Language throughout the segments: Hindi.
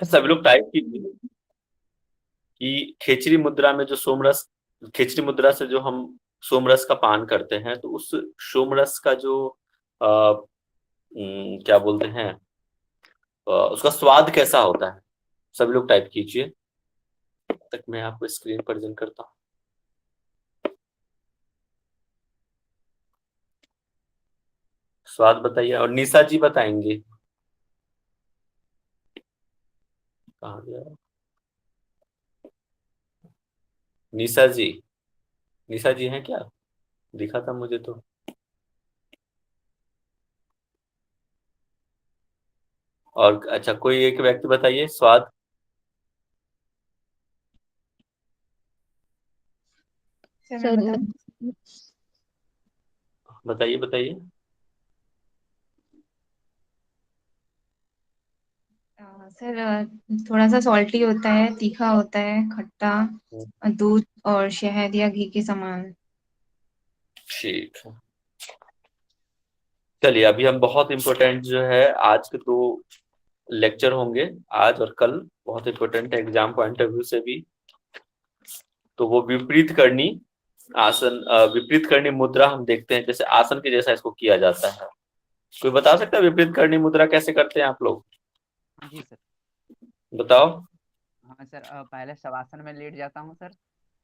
सभी लोग टाइप कीजिए कि खेचरी मुद्रा में जो सोमरस, खेचरी मुद्रा से जो हम सोमरस का पान करते हैं, तो उस सोमरस का जो क्या बोलते हैं, उसका स्वाद कैसा होता है। सभी लोग टाइप कीजिए, तब तक मैं आपको स्क्रीन प्रेजेंट करता हूँ। स्वाद बताइए, और निशा जी बताएंगे। कहाँ गया निशा जी? निशा जी हैं क्या? दिखा था मुझे तो। और अच्छा, कोई एक व्यक्ति बताइए स्वाद। सर मैं बताऊं? बताइए बताइए। सर थोड़ा सा सॉल्टी होता है, तीखा होता है, खट्टा, दूध और शहद या घी के समान। ठीक है, चलिए अभी हम बहुत इंपॉर्टेंट जो है आज के दो लेक्चर होंगे, आज और कल, बहुत इंपॉर्टेंट है एग्जाम पॉइंट ऑफ व्यू से भी। तो वो विपरीत करनी आसन, विपरीत करनी मुद्रा हम देखते हैं, जैसे आसन के जैसा इसको किया जाता है। कोई बता सकता है विपरीत करनी मुद्रा कैसे करते हैं आप लोग? जी सर। बताओ। हाँ सर, पहले शवासन में लेट जाता हूँ सर,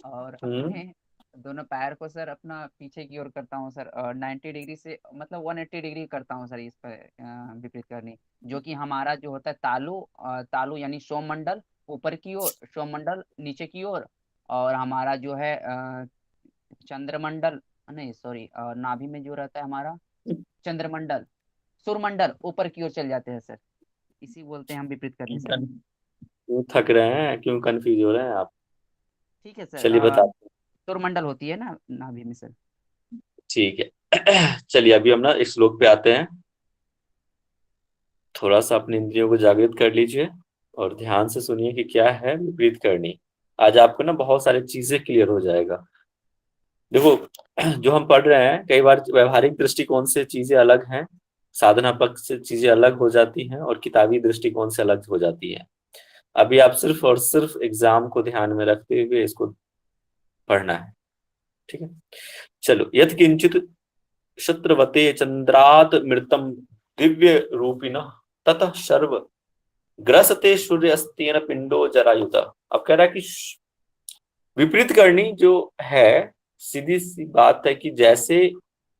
और हम्म। अपने दोनों पैर को सर अपना पीछे की ओर करता हूँ सर, 90 डिग्री से, मतलब 180 डिग्री करता हूँ सर इस पर, विपरीत करनी। जो कि हमारा जो होता है तालु, तालु यानी सोममंडल ऊपर की ओर, सोममंडल नीचे की ओर, और हमारा जो है चंद्रमंडल, नहीं सॉरी, नाभि में जो रहता है हमारा चंद्रमंडल, सूर्यमंडल ऊपर की ओर चल जाते हैं सर। इसी बोलते हैं हम विपरीत करनी सर। क्यों थक रहे हैं, क्यों कंफ्यूज हो रहे हैं आप? ठीक है सर, चलिए बताते हैं। सूर्यमंडल होती है ना नाभि में सर। ठीक है चलिए अभी हम ना इस श्लोक पे आते हैं। थोड़ा सा अपनी इंद्रियों को जागृत कर लीजिए और ध्यान से सुनिए कि क्या है विपरीत करनी। आज आपको ना बहुत सारी चीजें क्लियर हो जाएगा। देखो, जो हम पढ़ रहे हैं, कई बार व्यवहारिक दृष्टिकोण से चीजें अलग हैं, साधना पक्ष से चीजें अलग हो जाती हैं, और किताबी दृष्टिकोण से अलग हो जाती हैं। अभी आप सिर्फ और सिर्फ एग्जाम को ध्यान में रखते हुए इसको पढ़ना है। ठीक है, चलो। यथ किंचित शत्रवते चंद्रात मृतम दिव्य रूपिण ततः शर्व ग्रसते सूर्यस्तेन पिंडो जरायुत। अब कह रहा है कि विपरीत करनी जो है, सीधी सी बात है कि जैसे,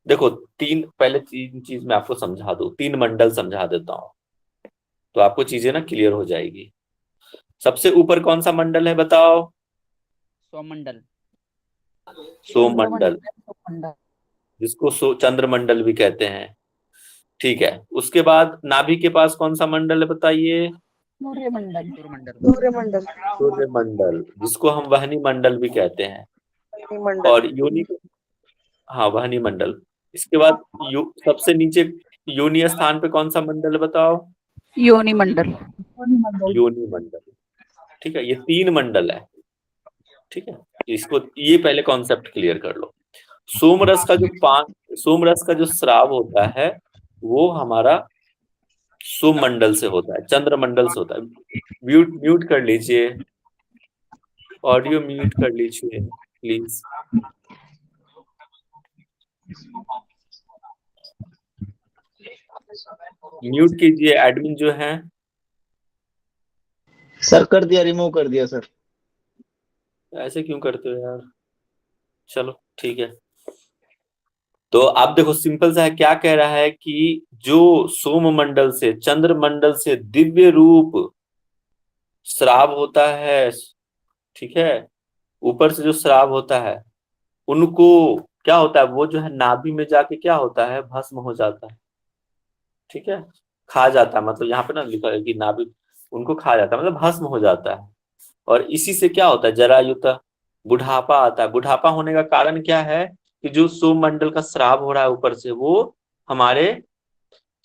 देखो, तीन, पहले तीन चीज मैं आपको समझा दूं, तीन मंडल समझा देता हूं, तो आपको चीजें ना क्लियर हो जाएगी। सबसे ऊपर कौन सा मंडल है बताओ? स्वमंडल। सोममंडल, जिसको चंद्रमंडल भी कहते हैं। ठीक है, उसके बाद नाभि के पास कौन सा मंडल है बताइए? सूर्यमंडल। सूर्यमंडल। सूर्यमंडल। सूर्यमंडल, जिसको हम वहनी मंडल भी कहते हैं। मंडल। और योनि, हाँ वहनी मंडल। इसके बाद सबसे नीचे योनि स्थान पे कौन सा मंडल है बताओ? योनि मंडल। योनि मंडल। ठीक है, ये तीन मंडल है। ठीक है, इसको, ये पहले कॉन्सेप्ट क्लियर कर लो। सोमरस का जो पान, सोमरस का जो स्राव होता है, वो हमारा सोममंडल से होता है, चंद्रमंडल से होता है। म्यूट म्यूट कर लीजिए, ऑडियो म्यूट कर लीजिए प्लीज। म्यूट कीजिए एडमिन जो है। सर कर दिया, रिमूव कर दिया सर। ऐसे क्यों करते हो यार? चलो ठीक है। तो आप देखो, सिंपल सा है, क्या कह रहा है कि जो सोम मंडल से, चंद्र मंडल से दिव्य रूप श्राव होता है, ठीक है, ऊपर से जो श्राव होता है, उनको क्या होता है, वो जो है नाभि में जाके क्या होता है, भस्म हो जाता है। ठीक है, खा जाता है, मतलब यहाँ पे ना लिखा है कि नाभि उनको खा जाता है, मतलब भस्म हो जाता है। और इसी से क्या होता है, जरायुत, बुढ़ापा आता है। बुढ़ापा होने का कारण क्या है? कि जो सूर्यमंडल का श्राव हो रहा है ऊपर से, वो हमारे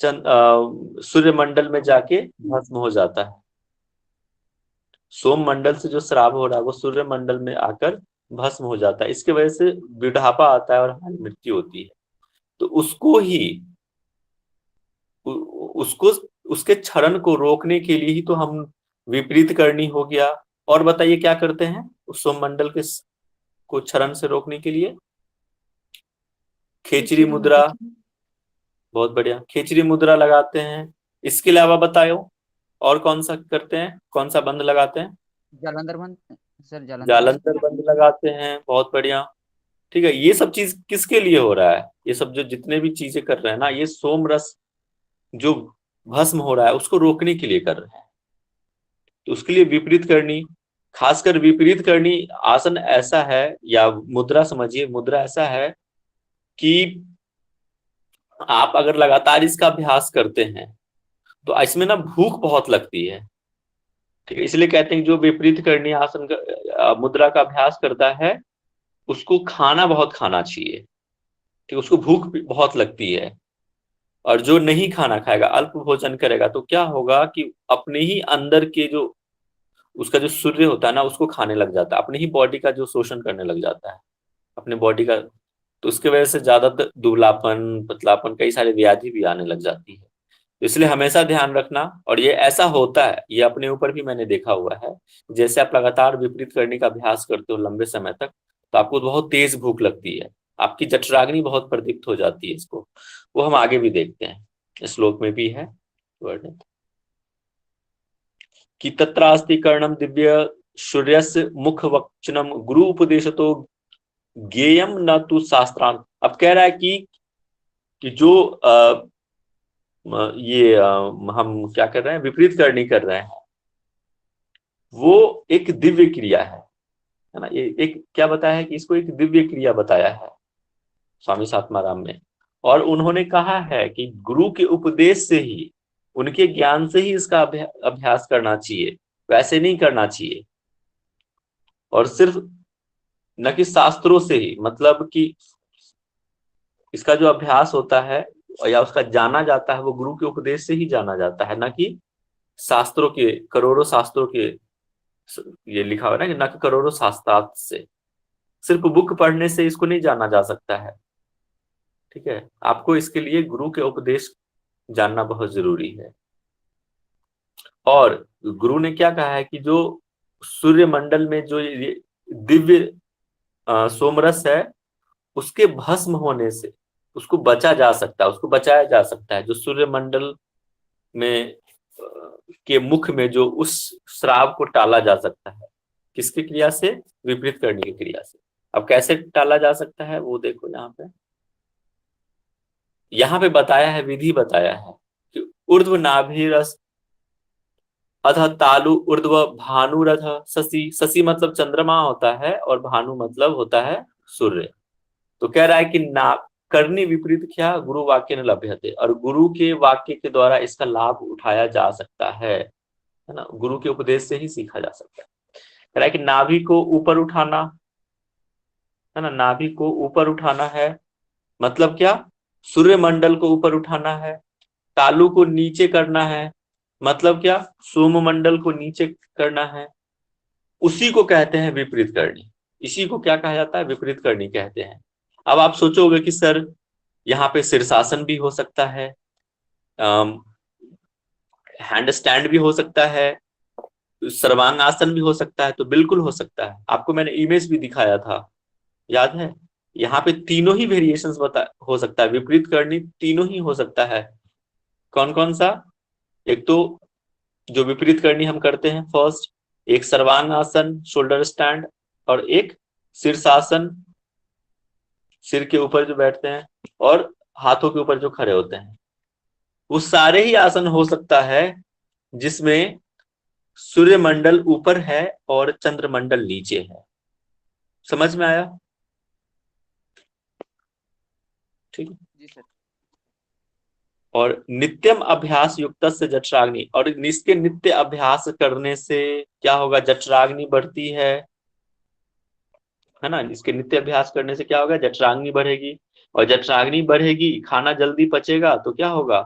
सूर्य मंडल में जाके भस्म हो जाता है। सोम मंडल से जो श्राव हो रहा है वो सूर्य मंडल में आकर भस्म हो जाता है। इसके वजह से बुढ़ापा आता है और हमारी मृत्यु होती है। तो उसको ही, उसको, उसके क्षरण को रोकने के लिए ही तो हम विपरीत करनी हो गया। और बताइए क्या करते हैं उस सोममंडल के को क्षरण से रोकने के लिए? खेचरी मुद्रा, बहुत बढ़िया, खेचरी मुद्रा लगाते हैं। इसके अलावा बताओ और कौन सा करते हैं, कौन सा बंद लगाते हैं? जालंधर बंद सर, जालंधर बंद। जालंधर बंद लगाते हैं, बहुत बढ़िया। ठीक है, ये सब चीज किसके लिए हो रहा है? ये सब जो जितने भी चीजें कर रहे हैं ना, ये सोम रस जो भस्म हो रहा है उसको रोकने के लिए कर रहे हैं। तो उसके लिए विपरीत करनी, खासकर विपरीत करनी आसन ऐसा है, या मुद्रा समझिए, मुद्रा ऐसा है कि आप अगर लगातार इसका अभ्यास करते हैं तो इसमें ना भूख बहुत लगती है। ठीक है, इसलिए कहते हैं कि जो विपरीत करनी आसन का मुद्रा का अभ्यास करता है उसको खाना बहुत खाना चाहिए। ठीक, उसको भूख भी बहुत लगती है। और जो नहीं खाना खाएगा, अल्प भोजन करेगा, तो क्या होगा कि अपने ही अंदर के जो उसका जो सूर्य होता है ना उसको खाने लग जाता है, अपने ही बॉडी का जो शोषण करने लग जाता है अपने बॉडी का। तो उसके वजह से ज्यादातर दुबलापन, पतलापन, कई सारे व्याधि भी आने लग जाती है। तो इसलिए हमेशा ध्यान रखना। और ये ऐसा होता है, ये अपने ऊपर भी मैंने देखा हुआ है, जैसे आप लगातार विपरीत करने का अभ्यास करते हो लंबे समय तक, तो आपको बहुत तेज भूख लगती है, आपकी जठराग्नि बहुत प्रदीप्त हो जाती है। इसको वो हम आगे भी देखते हैं, इस श्लोक में भी है वर्णित कि तत्रास्ति कर्णम दिव्य सूर्यस्य मुख वक्षनम गुरु उपदेश तो ज्ञेयम न तु शास्त्रांत। अब कह रहा है कि जो हम क्या कर रहे हैं, विपरीत करनी कर रहे हैं, वो एक दिव्य क्रिया है ना। ये एक क्या बताया है कि इसको एक दिव्य क्रिया बताया है स्वामी सात्माराम में। और उन्होंने कहा है कि गुरु के उपदेश से ही, उनके ज्ञान से ही इसका अभ्यास करना चाहिए, वैसे नहीं करना चाहिए। और सिर्फ न कि शास्त्रों से ही, मतलब कि इसका जो अभ्यास होता है या उसका जाना जाता है वो गुरु के उपदेश से ही जाना जाता है, न कि शास्त्रों के, करोड़ों शास्त्रों के, ये लिखा हुआ है ना कि न कि करोड़ों शास्त्रार्थ से। सिर्फ बुक पढ़ने से इसको नहीं जाना जा सकता है। ठीक है, आपको इसके लिए गुरु के उपदेश जानना बहुत जरूरी है। और गुरु ने क्या कहा है कि जो सूर्य मंडल में जो दिव्य सोमरस है, उसके भस्म होने से उसको बचा जा सकता है, उसको बचाया जा सकता है। जो सूर्य मंडल में के मुख में जो उस श्राव को टाला जा सकता है, किसकी क्रिया से? विपरीत करने की क्रिया से। अब कैसे टाला जा सकता है वो देखो, यहाँ पे बताया है, विधि बताया है कि ऊर्ध्व नाभिरस अथ तालु ऊर्ध्व भानुरथ शशि। शशि मतलब चंद्रमा होता है और भानु मतलब होता है सूर्य। तो कह रहा है कि ना करनी विपरीत क्या गुरु वाक्य न लभ्यते, और गुरु के वाक्य के द्वारा इसका लाभ उठाया जा सकता है ना। गुरु के उपदेश से ही सीखा जा सकता है। कह रहा है कि नाभि को ऊपर उठाना है ना, नाभि को ऊपर उठाना है, मतलब क्या? सूर्य मंडल को ऊपर उठाना है। तालु को नीचे करना है, मतलब क्या? सोम मंडल को नीचे करना है। उसी को कहते हैं विपरीत करनी। इसी को क्या कहा जाता है? विपरीत करनी कहते हैं। अब आप सोचोगे कि सर यहाँ पे शीर्षासन भी हो सकता है, हैंड स्टैंड भी हो सकता है, सर्वांग आसन भी हो सकता है। तो बिल्कुल हो सकता है, आपको मैंने इमेज भी दिखाया था, याद है? यहाँ पे तीनों ही वेरिएशंस हो सकता है, विपरीत करनी तीनों ही हो सकता है। कौन कौन सा? एक तो जो विपरीत करनी हम करते हैं फर्स्ट, एक सर्वांग आसन शोल्डर स्टैंड, और एक शीर्षासन सिर के ऊपर जो बैठते हैं और हाथों के ऊपर जो खड़े होते हैं। वो सारे ही आसन हो सकता है जिसमें सूर्य मंडल ऊपर है और चंद्र मंडल नीचे है। समझ में आया? ठीक है जी सर। और नित्यम अभ्यास युक्त से जठराग्नि, और इसके नित्य अभ्यास करने से क्या होगा? जठराग्नि बढ़ती है ना। इसके नित्य अभ्यास करने से क्या होगा? जठराग्नि बढ़ेगी, और जठराग्नि बढ़ेगी, खाना जल्दी पचेगा, तो क्या होगा?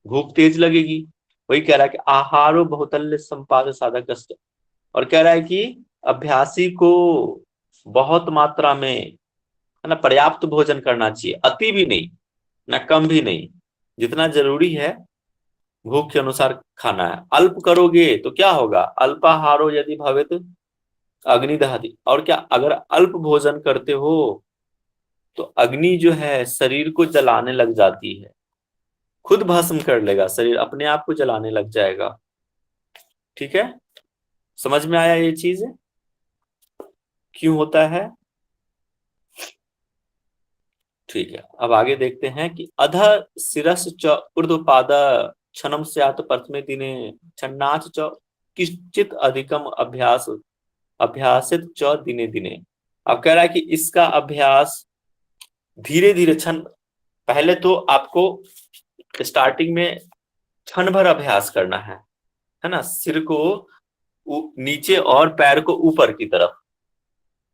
भूख तेज लगेगी। वही कह रहा है कि आहारो बहुतल्य संपाद साधक। और कह रहा है कि अभ्यासी को बहुत मात्रा में, है ना, पर्याप्त भोजन करना चाहिए, अति भी नहीं ना कम भी नहीं, जितना जरूरी है भूख के अनुसार खाना है। अल्प करोगे तो क्या होगा, अल्पाहारो यदि भवेत अग्नि दहति। और क्या, अगर अल्प भोजन करते हो तो अग्नि जो है शरीर को जलाने लग जाती है, खुद भस्म कर लेगा शरीर, अपने आप को जलाने लग जाएगा। ठीक है, समझ में आया ये चीज क्यों होता है? ठीक है, अब आगे देखते हैं कि अध शिरस च ऊर्ध्वपाद क्षणम स्यात् प्रथमे दिने छन्नाच च किंचित अधिकम अभ्यास अभ्यासित च दिने दिने। अब कह रहा है कि इसका अभ्यास धीरे धीरे क्षण, पहले तो आपको स्टार्टिंग में क्षण भर अभ्यास करना है ना, सिर को नीचे और पैर को ऊपर की तरफ।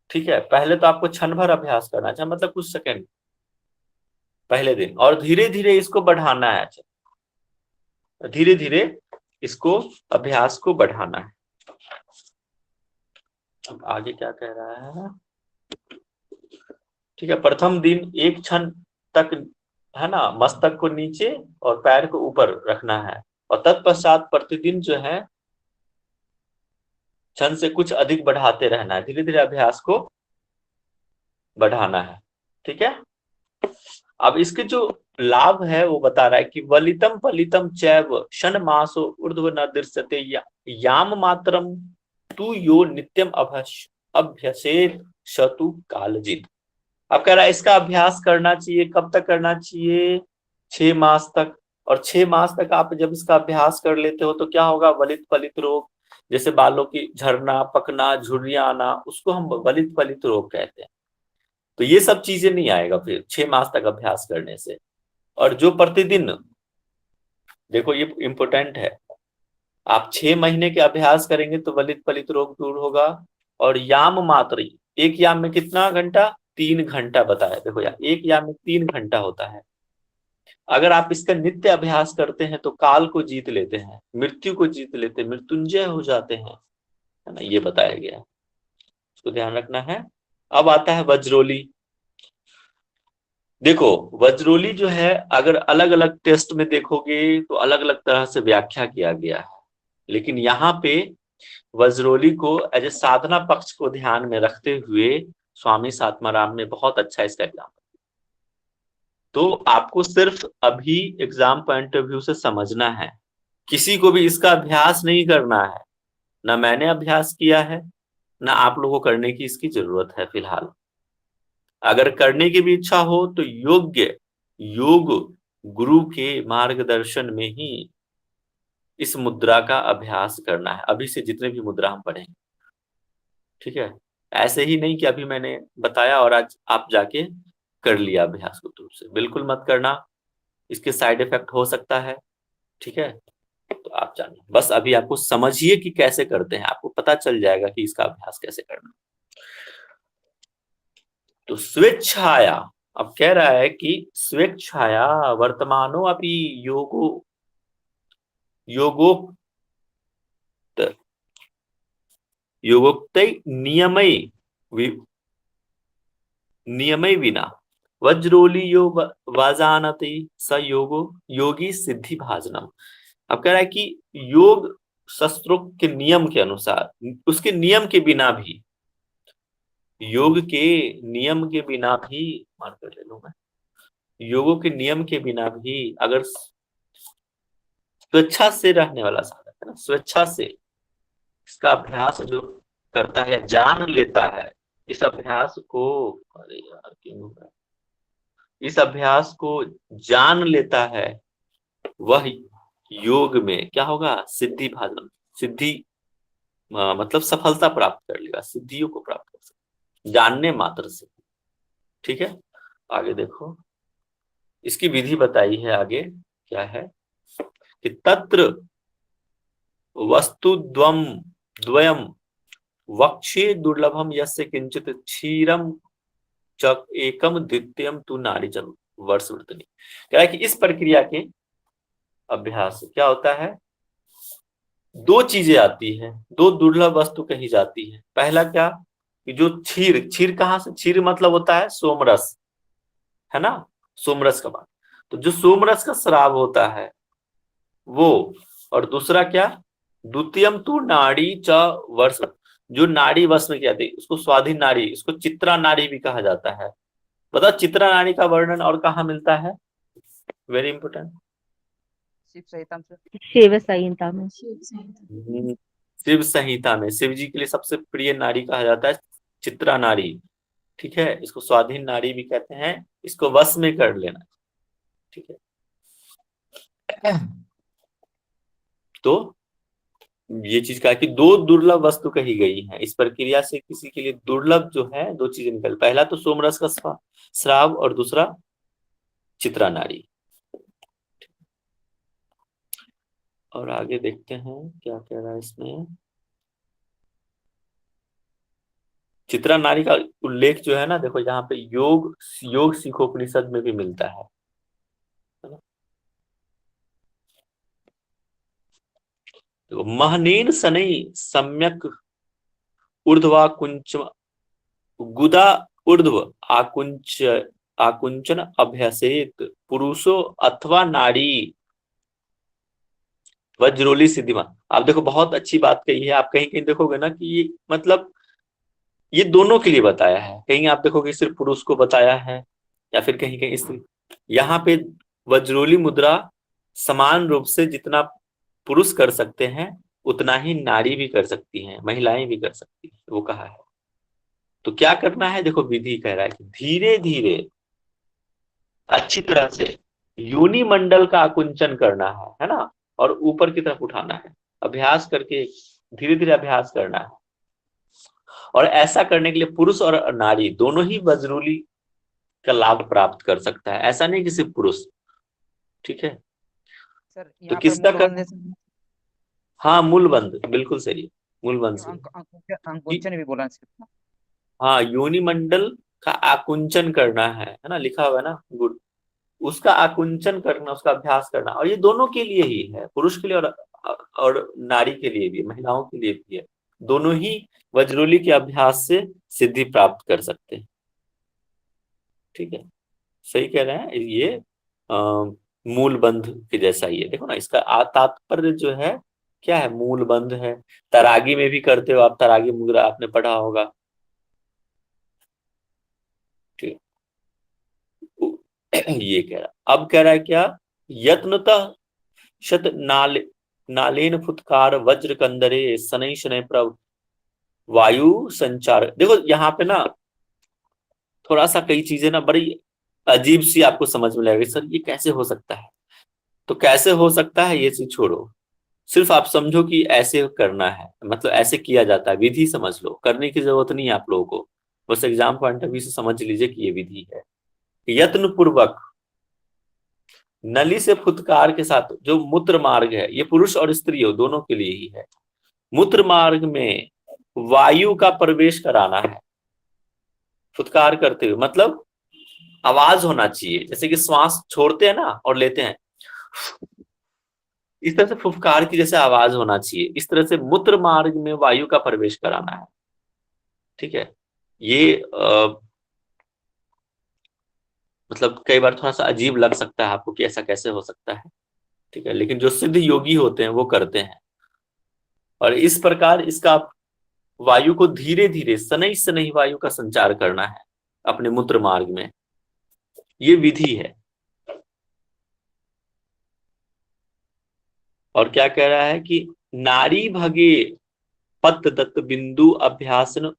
ठीक है, पहले तो आपको क्षण भर अभ्यास करना है, मतलब कुछ सेकंड पहले दिन, और धीरे धीरे इसको बढ़ाना है, धीरे धीरे इसको अभ्यास को बढ़ाना है। अब आगे क्या कह रहा है? ठीक है, प्रथम दिन एक क्षण तक है ना मस्तक को नीचे और पैर को ऊपर रखना है, और तत्पश्चात प्रतिदिन जो है क्षण से कुछ अधिक बढ़ाते रहना है, धीरे धीरे अभ्यास को बढ़ाना है। ठीक है, अब इसके जो लाभ है वो बता रहा है कि वलितम फलितम चैव शन मासो ऊर्ध्व न दृश्यते याम मात्रम तू यो नित्यम अभ्यसेत शतु कालजित। अब कह रहा है इसका अभ्यास करना चाहिए, कब तक करना चाहिए? 6 मास तक। और 6 मास तक आप जब इसका अभ्यास कर लेते हो तो क्या होगा, वलित फलित रोग, जैसे बालों की झड़ना, पकना, झुर्रियां आना, उसको हम वलित फलित रोग कहते हैं। तो ये सब चीजें नहीं आएगा फिर 6 मास तक अभ्यास करने से। और जो प्रतिदिन, देखो ये इंपॉर्टेंट है, आप 6 महीने के अभ्यास करेंगे तो वलित फलित रोग दूर होगा। और याम मात्र, एक याम में कितना घंटा? 3 घंटा बताया। देखो यार, एक याम में 3 घंटा होता है। अगर आप इसका नित्य अभ्यास करते हैं तो काल को जीत लेते हैं, मृत्यु को जीत लेते हैं, मृत्युंजय हो जाते हैं, है ना, ये बताया गया है, इसको ध्यान रखना है। अब आता है वज्रोली। देखो वज्रोली जो है, अगर अलग अलग टेस्ट में देखोगे तो अलग अलग तरह से व्याख्या किया गया है, लेकिन यहाँ पे वज्रोली को एज ए साधना पक्ष को ध्यान में रखते हुए स्वामी सात्माराम ने बहुत अच्छा इसका एग्जाम्पल। तो आपको सिर्फ अभी एग्जाम पॉइंट ऑफ व्यू से समझना है, किसी को भी इसका अभ्यास नहीं करना है, ना मैंने अभ्यास किया है, ना आप लोगों को करने की इसकी जरूरत है फिलहाल। अगर करने की भी इच्छा हो तो योग्य योग गुरु के मार्गदर्शन में ही इस मुद्रा का अभ्यास करना है, अभी से जितने भी मुद्रा हम पढ़ेंगे। ठीक है, ऐसे ही नहीं कि अभी मैंने बताया और आज आप जाके कर लिया अभ्यास को, दूर से बिल्कुल मत करना, इसके साइड इफेक्ट हो सकता है। ठीक है, तो आप जानिए, बस अभी आपको समझिए कि कैसे करते हैं, आपको पता चल जाएगा कि इसका अभ्यास कैसे करना। तो स्वेच्छाया, अब कह रहा है कि स्वेच्छाया वर्तमानो अपि योगोक्त नियमै विना वज्रोली यो वाजानति स योगो योगी सिद्धि भाजनम। अब कह रहा है कि योग शस्त्रोक्त के नियम के अनुसार, उसके नियम के बिना भी, योग के नियम के बिना भी, मार कर ले लूं मैं, योगों के नियम के बिना भी अगर स्वेच्छा से रहने वाला साधक है ना, स्वेच्छा से इसका अभ्यास जो करता है, जान लेता है इस अभ्यास को, अरे यार क्यों हो रहा है, इस अभ्यास को जान लेता है, वह योग में क्या होगा, सिद्धि भाजन, सिद्धि मतलब सफलता प्राप्त कर लेगा, सिद्धियों को प्राप्त कर सकता जानने मात्र से। ठीक है, आगे देखो इसकी विधि बताई है, आगे क्या है कि तत्र वस्तु द्वयम वक्षे दुर्लभम यस्य किंचित क्षीरम च एकम द्वितीयम तु नारीजन वर्षवर्तनी। कह रहा है कि इस प्रक्रिया के अभ्यास से क्या होता है, 2 चीजें आती है, 2 दुर्लभ वस्तु कही जाती है। पहला क्या कि जो क्षीर कहां से, क्षीर मतलब होता है सोमरस, है ना, सोमरस का बात। तो जो सोमरस का श्राव होता है वो, और दूसरा क्या, द्वितीयम तु नाड़ी च वर्ष, जो नाड़ी वश में क्या थी उसको स्वाधीन नाड़ी, इसको चित्रा नाड़ी भी कहा जाता है। बताओ चित्रा नाड़ी का वर्णन और कहाँ मिलता है, वेरी इंपोर्टेंट। शिव सहितम से। शिव संहिता में। शिव संहिता में, शिव जी के लिए सबसे प्रिय नाड़ी कहा जाता है चित्रा नाड़ी। ठीक है, इसको स्वाधीन नाड़ी भी कहते हैं, इसको वश में कर लेना। ठीक है, तो ये चीज कहा कि दो दुर्लभ वस्तु कही गई है, इस प्रक्रिया से किसी के लिए दुर्लभ जो है दो चीजें निकल, पहला तो सोमरस का श्राव और दूसरा चित्रा नाड़ी। और आगे देखते हैं क्या कह रहा है इसमें। चित्रा नाड़ी का उल्लेख जो है ना, देखो यहाँ पे योग योग सिखोपनिषद में भी मिलता है ना? तो महनीन शनै सम्यक ऊर्ध्वा कुंच गुदा ऊर्ध्व आकुंचन अभ्यसेत पुरुषो अथवा नाड़ी वज्रोली सिद्धिमा। आप देखो बहुत अच्छी बात कही है, आप कहीं कहीं देखोगे ना कि ये मतलब ये दोनों के लिए बताया है, कहीं आप देखोगे सिर्फ पुरुष को बताया है या फिर कहीं कहीं स्त्री। यहाँ पे वज्रोली मुद्रा समान रूप से जितना पुरुष कर सकते हैं उतना ही नारी भी कर सकती हैं, महिलाएं भी कर सकती हैं, वो कहा है। तो क्या करना है, देखो विधि कह रहा है कि धीरे धीरे अच्छी तरह से योनि मंडल का आकुंचन करना है ना, और ऊपर की तरफ उठाना है, अभ्यास करके धीरे धीरे अभ्यास करना है। और ऐसा करने के लिए पुरुष और नारी दोनों ही वज्रोली का लाभ प्राप्त कर सकता है, ऐसा नहीं कि सिर्फ पुरुष। ठीक है, सर तो यहाँ पर किसका मूल कर, बंधे से हाँ मूल बंध बिल्कुल सही, मूल बंध से अंकुचन भी बोला सर। हाँ, योनि मंडल का आकुंचन करना है ना, लिखा हुआ है ना, गुड, उसका आकुंचन करना, उसका अभ्यास करना। और ये दोनों के लिए ही है, पुरुष के लिए और नारी के लिए भी, महिलाओं के लिए भी है। दोनों ही वज्रोली के अभ्यास से सिद्धि प्राप्त कर सकते हैं। ठीक है, सही कह रहे हैं, ये मूल बंध के जैसा ही है। देखो ना, इसका तात्पर्य जो है क्या है, मूल बंध है। तरागी में भी करते हो आप, तरागी मुद्रा आपने पढ़ा होगा। ठीक, ये कह रहा, अब कह रहा है क्या, यत्नतः शत नालेन फुत्कार वज्र कंदरे शनै शनै प्रभ वायु संचार। देखो यहाँ पे ना थोड़ा सा कई चीजें ना बड़ी अजीब सी आपको समझ में लगेगी, सर ये कैसे हो सकता है। तो कैसे हो सकता है ये चीज छोड़ो, सिर्फ आप समझो कि ऐसे करना है, मतलब ऐसे किया जाता है, विधि समझ लो, करने की जरूरत नहीं है आप लोगों को, बस एग्जाम पॉइंट ऑफ व्यू से समझ लीजिए कि ये विधि है। यत्न पूर्वक नली से फुत्कार के साथ, जो मूत्र मार्ग है, ये पुरुष और स्त्री हो दोनों के लिए ही है, मूत्र मार्ग में वायु का प्रवेश कराना है। फुत्कार करते हुए मतलब आवाज होना चाहिए, जैसे कि श्वास छोड़ते हैं ना और लेते हैं, इस तरह से फुफकार की जैसे आवाज होना चाहिए, इस तरह से मूत्र मार्ग में वायु का प्रवेश कराना है। ठीक है, ये मतलब कई बार थोड़ा सा अजीब लग सकता है आपको कि ऐसा कैसे हो सकता है। ठीक है, लेकिन जो सिद्ध योगी होते हैं वो करते हैं, और इस प्रकार इसका वायु को धीरे धीरे शनै शनै वायु का संचार करना है अपने मूत्र मार्ग में, ये विधि है। और क्या कह रहा है कि नारी भगे पत दत्त बिंदु अभ्यासन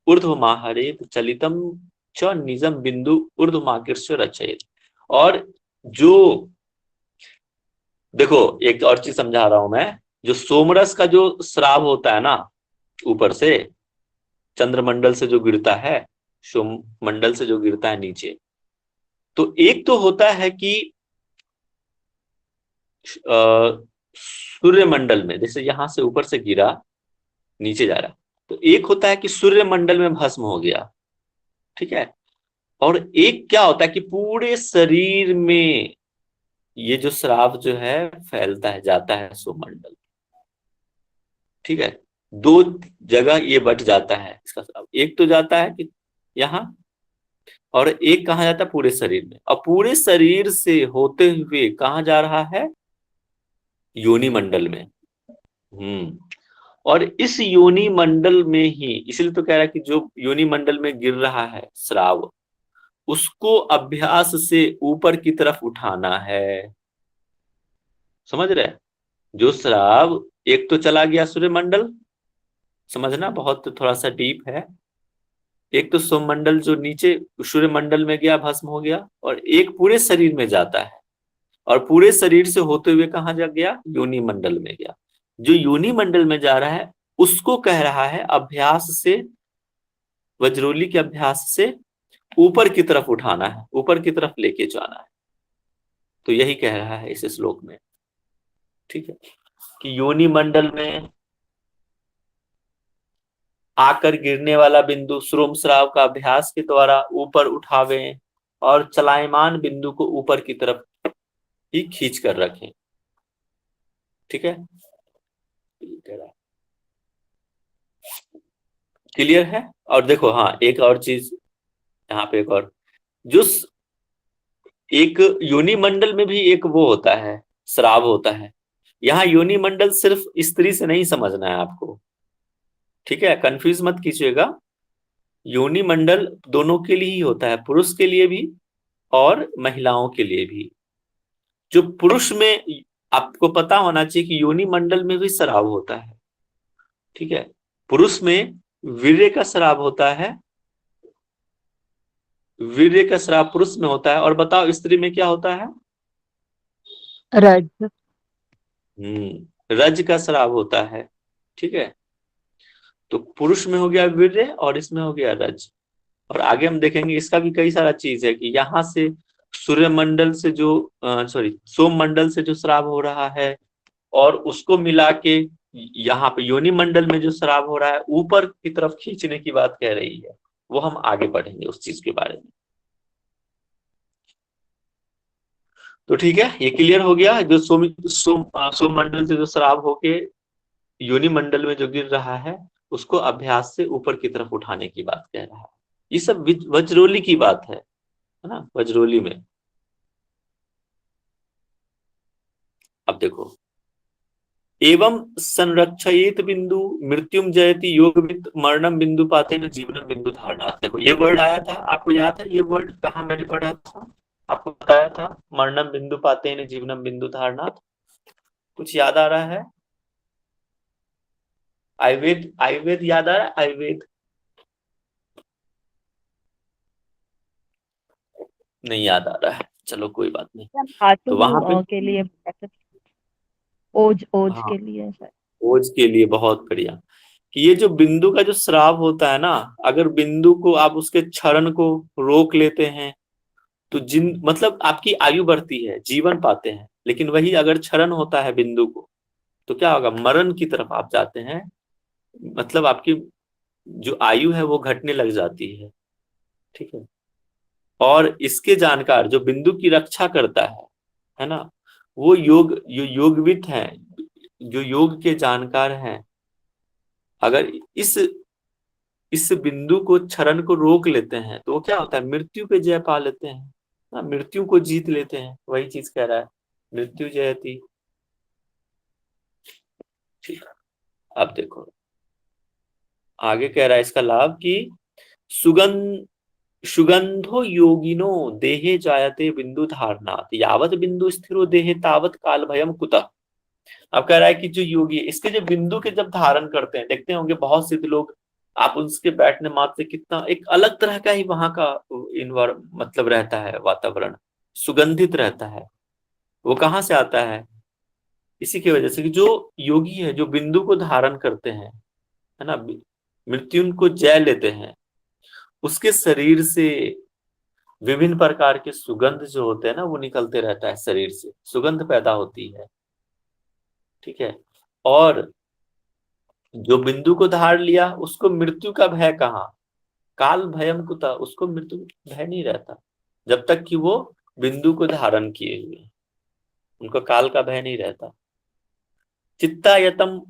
ऊर्ध्वमाहरेत चलितम च निजम बिंदु ऊर्ध्वमाकीर्ष रचयेत। और जो देखो एक और चीज समझा रहा हूं मैं, जो सोमरस का जो श्राव होता है ना ऊपर से, चंद्रमंडल से जो गिरता है, सोम मंडल से जो गिरता है नीचे, तो एक तो होता है कि सूर्य मंडल में, जैसे यहां से ऊपर से गिरा नीचे जा रहा, तो एक होता है कि सूर्य मंडल में भस्म हो गया। ठीक है, और एक क्या होता है कि पूरे शरीर में ये जो श्राप जो है फैलता है, जाता है सोमंडल। ठीक है, दो जगह ये बट जाता है इसका श्राप, एक तो जाता है कि यहाँ, और एक कहाँ जाता है, पूरे शरीर में। और पूरे शरीर से होते हुए कहाँ जा रहा है, योनि मंडल में। और इस योनि मंडल में ही, इसलिए तो कह रहा है कि जो योनि मंडल में गिर रहा है स्राव, उसको अभ्यास से ऊपर की तरफ उठाना है। समझ रहे? जो स्राव एक तो चला गया सूर्य मंडल, समझना बहुत थोड़ा सा डीप है। एक तो सोममंडल जो नीचे सूर्य मंडल में गया, भस्म हो गया, और एक पूरे शरीर में जाता है, और पूरे शरीर से होते हुए कहाँ जा गया? योनि मंडल में गया। जो योनि मंडल में जा रहा है उसको कह रहा है अभ्यास से, वज्रोली के अभ्यास से ऊपर की तरफ उठाना है, ऊपर की तरफ लेके जाना है। तो यही कह रहा है इस श्लोक में, ठीक है, कि योनि मंडल में आकर गिरने वाला बिंदु श्रोम श्राव का अभ्यास के द्वारा ऊपर उठावे, और चलायमान बिंदु को ऊपर की तरफ ही खींच कर रखें। ठीक है, क्लियर है? और देखो, हाँ, एक और चीज यहाँ पे, एक और, जो एक योनि मंडल में भी एक वो होता है, श्राव होता है। यहाँ योनि मंडल सिर्फ स्त्री से नहीं समझना है आपको, ठीक है, कंफ्यूज मत कीजिएगा। योनि मंडल दोनों के लिए ही होता है, पुरुष के लिए भी और महिलाओं के लिए भी। जो पुरुष में, आपको पता होना चाहिए कि योनि मंडल में भी श्राव होता है, ठीक है। पुरुष में वीर्य का श्राव होता है, वीर्य का श्राव पुरुष में होता है। और बताओ स्त्री में क्या होता है? रज। रज का श्राव होता है, ठीक है। तो पुरुष में हो गया वीर्य और इसमें हो गया रज। और आगे हम देखेंगे इसका भी कई सारा चीज है कि यहाँ से सूर्य मंडल से जो सोम मंडल से जो श्राव हो रहा है, और उसको मिला के यहाँ पे योनि मंडल में जो श्राव हो रहा है, ऊपर की तरफ खींचने की बात कह रही है। वो हम आगे पढ़ेंगे उस चीज के बारे में। तो ठीक है, ये क्लियर हो गया। जो सोम मंडल से जो श्राव होके योनि मंडल में जो गिर रहा है, उसको अभ्यास से ऊपर की तरफ उठाने की बात कह रहा है। ये सब वज्रोली की बात है ना, वज्रोली में। अब देखो, एवं संरक्षयेत बिंदु मृत्युम जयति योगविद मरणम बिंदु पाते न जीवनम बिंदु धारणात्। देखो ये वर्ड आया था, आपको याद है ये वर्ड कहाँ मैंने पढ़ा था? आपको बताया था, मरणम बिंदु पाते न जीवनम बिंदु धारणात्। कुछ याद आ रहा है? आयुर्वेद, आयुर्वेद याद आ रहा है? आयुर्वेद नहीं याद आ रहा है, चलो कोई बात नहीं। तो वहां पे के लिए ओज हाँ, के लिए सर। ओज के लिए बहुत बढ़िया। कि ये जो बिंदु का जो श्राव होता है ना, अगर बिंदु को आप उसके क्षरण को रोक लेते हैं, तो जिन मतलब आपकी आयु बढ़ती है, जीवन पाते हैं। लेकिन वही अगर क्षरण होता है बिंदु को, तो क्या होगा? मरण की तरफ आप जाते हैं, मतलब आपकी जो आयु है वो घटने लग जाती है, ठीक है। और इसके जानकार जो बिंदु की रक्षा करता है ना, वो योगविद हैं, जो योग के जानकार हैं। अगर इस बिंदु को, क्षरण को रोक लेते हैं, तो वो क्या होता है? मृत्यु पे जय पा लेते हैं ना, मृत्यु को जीत लेते हैं। वही चीज कह रहा है, मृत्यु जयति। ठीक, अब देखो आगे कह रहा है इसका लाभ कि सुगंधो योगिनो देहे जायते बिंदु धारणात् यावत बिंदु स्थिरो देहे तावत काल भयम कुतः। अब कह रहा है कि जो योगी इसके जो बिंदु के जब धारण करते हैं, देखते होंगे बहुत सिद्ध लोग, आप उसके बैठने मात्र से कितना एक अलग तरह का ही वहां का मतलब रहता है, वातावरण सुगंधित रहता है। वो कहाँ से आता है? इसी की वजह से कि जो योगी है, जो बिंदु को धारण करते हैं, है ना, मृत्यु को जय लेते हैं, उसके शरीर से विभिन्न प्रकार के सुगंध जो होते हैं ना, वो निकलते रहता है, शरीर से सुगंध पैदा होती है, ठीक है। और जो बिंदु को धार लिया, उसको मृत्यु का भय कहाँ? काल भयम कुतः, उसको मृत्यु भय नहीं रहता जब तक कि वो बिंदु को धारण किए हुए, उनको काल का भय नहीं रहता। चित्तायतम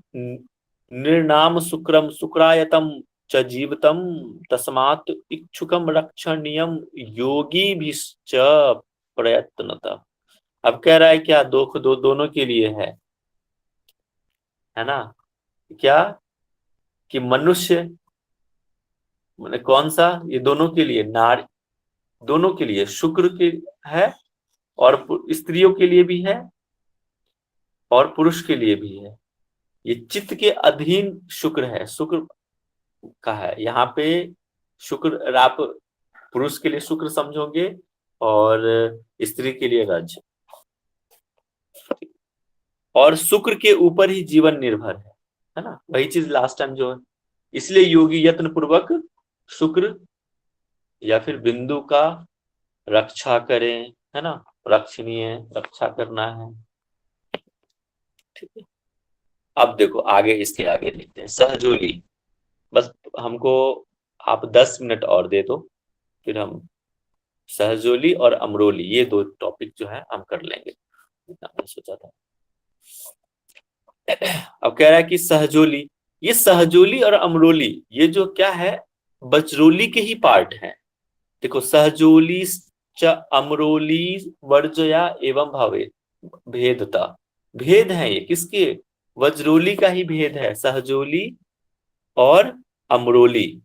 निर्नाम शुक्रम शुक्रायतम च जीवतम तस्मात् इच्छुकम रक्षणीयम योगी भी प्रयत्नतः। अब कह रहा है क्या दोनों के लिए है है ना, क्या कि मनुष्य मैंने कौन सा, ये दोनों के लिए, नारी दोनों के लिए, शुक्र के है और स्त्रियों के लिए भी है और पुरुष के लिए भी है। ये चित्त के अधीन शुक्र है, शुक्र का है यहाँ पे। शुक्र आप पुरुष के लिए शुक्र समझोगे और स्त्री के लिए रज, और शुक्र के ऊपर ही जीवन निर्भर है ना। वही चीज लास्ट टाइम जो है, इसलिए योगी यत्न पूर्वक शुक्र या फिर बिंदु का रक्षा करें, है ना, रक्षणीय, रक्षा करना है। ठीक है, अब देखो आगे, इसके आगे लिखते हैं सहजोली। बस हमको आप 10 मिनट और दे दो, फिर हम सहजोली और अमरोली ये दो टॉपिक जो है हम कर लेंगे, मैंने सोचा था। अब कह रहा है कि सहजोली, ये सहजोली और अमरोली ये जो क्या है, बजरोली के ही पार्ट है। देखो सहजोली च अमरोली वर्जया एवं भावे भेदता, भेद है ये किसके, वज्रोली का ही भेद है, सहजोली और अमरोली।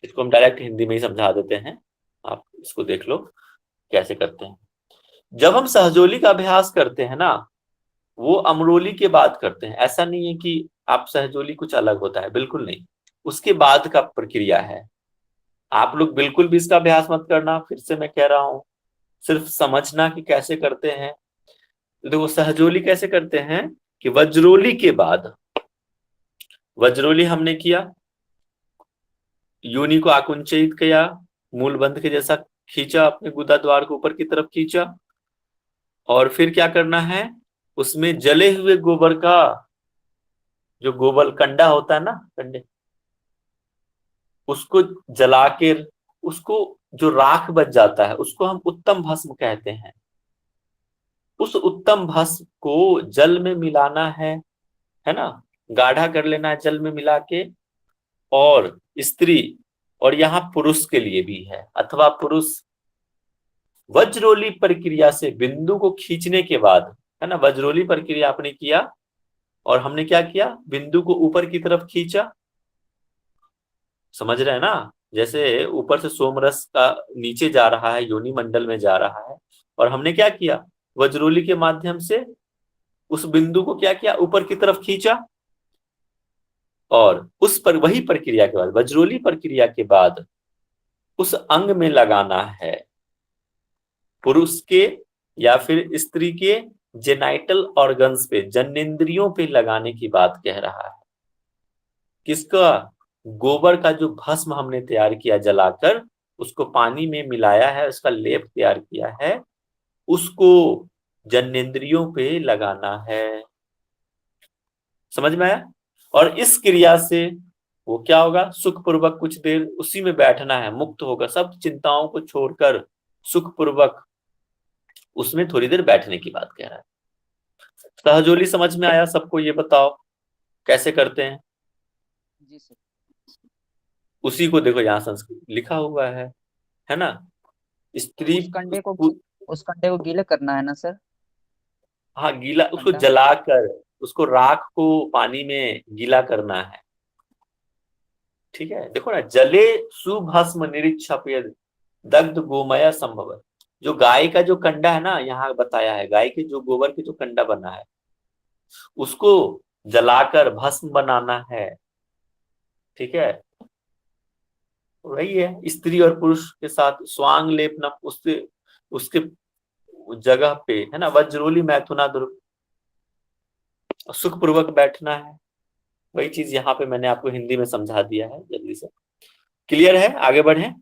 इसको हम डायरेक्ट हिंदी में ही समझा देते हैं, आप इसको देख लो कैसे करते हैं। जब हम सहजोली का अभ्यास करते हैं ना, वो अमरोली के बाद करते हैं। ऐसा नहीं है कि आप सहजोली कुछ अलग होता है, बिल्कुल नहीं, उसके बाद का प्रक्रिया है। आप लोग बिल्कुल भी इसका अभ्यास मत करना, फिर से मैं कह रहा हूं, सिर्फ समझना कि कैसे करते हैं। देखो सहजोली कैसे करते हैं कि वज्रोली के बाद, वज्रोली हमने किया, योनि को आकुंचित किया, मूल बंध के जैसा खींचा, अपने गुदा द्वार को ऊपर की तरफ खींचा, और फिर क्या करना है, उसमें जले हुए गोबर का, जो गोबर कंडा होता है ना, कंडे, उसको जला के, उसको जो राख बच जाता है उसको हम उत्तम भस्म कहते हैं। उस उत्तम भस्म को जल में मिलाना है ना, गाढ़ा कर लेना है जल में मिला के। और स्त्री, और यहाँ पुरुष के लिए भी है, अथवा पुरुष वज्रोली प्रक्रिया से बिंदु को खींचने के बाद, है ना, वज्रोली प्रक्रिया आपने किया और हमने क्या किया, बिंदु को ऊपर की तरफ खींचा। समझ रहे हैं ना, जैसे ऊपर से सोमरस का नीचे जा रहा है, योनि मंडल में जा रहा है, और हमने क्या किया, वज्रोली के माध्यम से उस बिंदु को क्या किया, ऊपर की तरफ खींचा। और उस पर वही प्रक्रिया के बाद, वज्रोली प्रक्रिया के बाद उस अंग में लगाना है, पुरुष के या फिर स्त्री के जेनाइटल ऑर्गन्स पे, जनेंद्रियों पे लगाने की बात कह रहा है। किसका, गोबर का जो भस्म हमने तैयार किया जलाकर, उसको पानी में मिलाया है, उसका लेप तैयार किया है, उसको जनेंद्रियों पे लगाना है। समझ में आया। और इस क्रिया से वो क्या होगा, सुखपूर्वक कुछ देर उसी में बैठना है, मुक्त होगा, सब चिंताओं को छोड़कर सुखपूर्वक उसमें थोड़ी देर बैठने की बात कह रहा है। सहजोली समझ में आया सबको, ये बताओ कैसे करते हैं। जी सर। उसी को देखो यहाँ संस्कृत लिखा हुआ है ना। स्त्री उस कंडे को गीला करना है ना सर। हाँ गीला, उसको कंडा। जलाकर, उसको राख को पानी में गीला करना है। ठीक है, देखो ना, जले सुभस्म निरीक्षपेद दग्ध गोमय संभव, जो गाय का जो कंडा है ना, यहाँ बताया है, गाय के जो गोबर के जो कंडा बना है उसको जलाकर भस्म बनाना है। ठीक है, वही है, स्त्री और पुरुष के साथ स्वांग लेपना, उससे उसके जगह पे, है ना, वज्रोली मैथुना दुर्ग, सुखपूर्वक बैठना है। वही चीज यहाँ पे मैंने आपको हिंदी में समझा दिया है, जल्दी से क्लियर है, आगे बढ़े।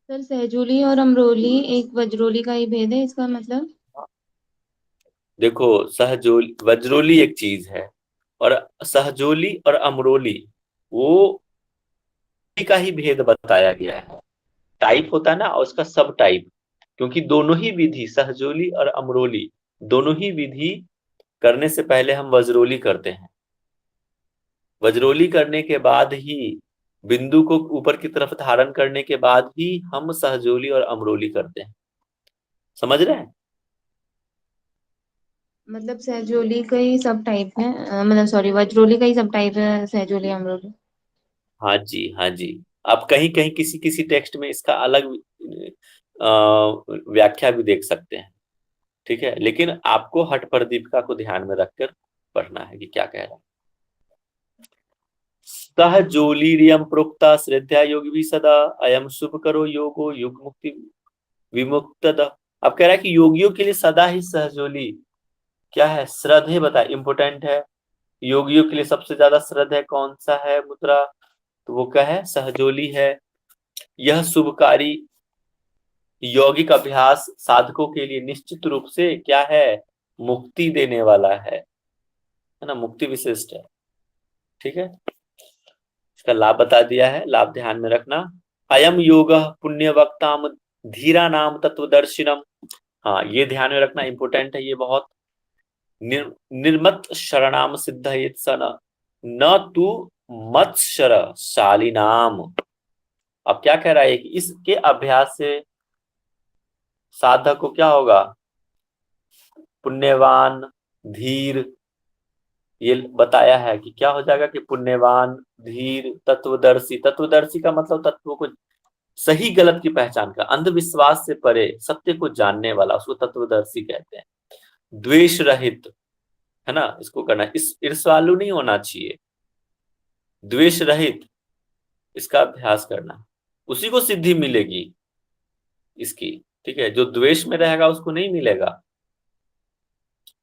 सर सहजोली और अमरोली एक वज्रोली का ही भेद है, इसका मतलब। देखो सहजोली, वज्रोली एक चीज है और सहजोली और अमरोली वो का ही भेद बताया गया है। टाइप होता है ना, और उसका सब टाइप, क्योंकि दोनों ही विधि, सहजोली और अमरोली दोनों ही विधि करने से पहले हम वज्रोली करते हैं। वज्रोली करने के बाद ही, बिंदु को ऊपर की तरफ धारण करने के बाद ही हम सहजोली और अमरोली करते हैं। समझ रहे हैं। मतलब सहजोली का ही सब टाइप है, मतलब सॉरी वज्रोली का ही सब टाइप है, सहजोली अमरोली। हाँ जी, हाँ जी। आप कहीं कहीं किसी किसी टेक्स्ट में इसका अलग व्याख्या भी देख सकते हैं। ठीक है, लेकिन आपको हठ पर दीपिका को ध्यान में रखकर पढ़ना है कि क्या कह रहा है। सह जोलीरियम प्रोक्ता श्रद्धा योगी भी सदा अयम शुभ करो योगो युग मुक्ति विमुक्त। अब कह रहा है कि योगियों के लिए सदा ही सहजोली क्या है, श्रद्धे बता इंपोर्टेंट है। योगियों के लिए सबसे ज्यादा श्रद्धा कौन सा है मुद्रा, तो वो क्या है, सहजोली है। यह शुभकारी यौगिक अभ्यास साधकों के लिए निश्चित रूप से क्या है, मुक्ति देने वाला है ना, मुक्ति विशिष्ट है। ठीक है, इसका लाभ बता दिया है, लाभ ध्यान में रखना। अयम योग पुण्य वक्ताम धीरा नाम तत्वदर्शिनम। हाँ, ये ध्यान में रखना, इंपोर्टेंट है ये बहुत। निर्मत शरणाम सिद्धयेत सन न तू मत्सर शालिनाम। अब क्या कह रहा है कि इसके अभ्यास से साधक को क्या होगा, पुण्यवान, धीर, ये बताया है कि क्या हो जाएगा कि पुण्यवान, धीर, तत्वदर्शी। तत्वदर्शी का मतलब तत्वों को सही गलत की पहचान का, अंधविश्वास से परे सत्य को जानने वाला, उसको तत्वदर्शी कहते हैं। द्वेष रहित, है ना, इसको करना, इस ईर्ष्यालु नहीं होना चाहिए, द्वेष रहित इसका अभ्यास करना, उसी को सिद्धि मिलेगी इसकी। ठीक है, जो द्वेष में रहेगा उसको नहीं मिलेगा,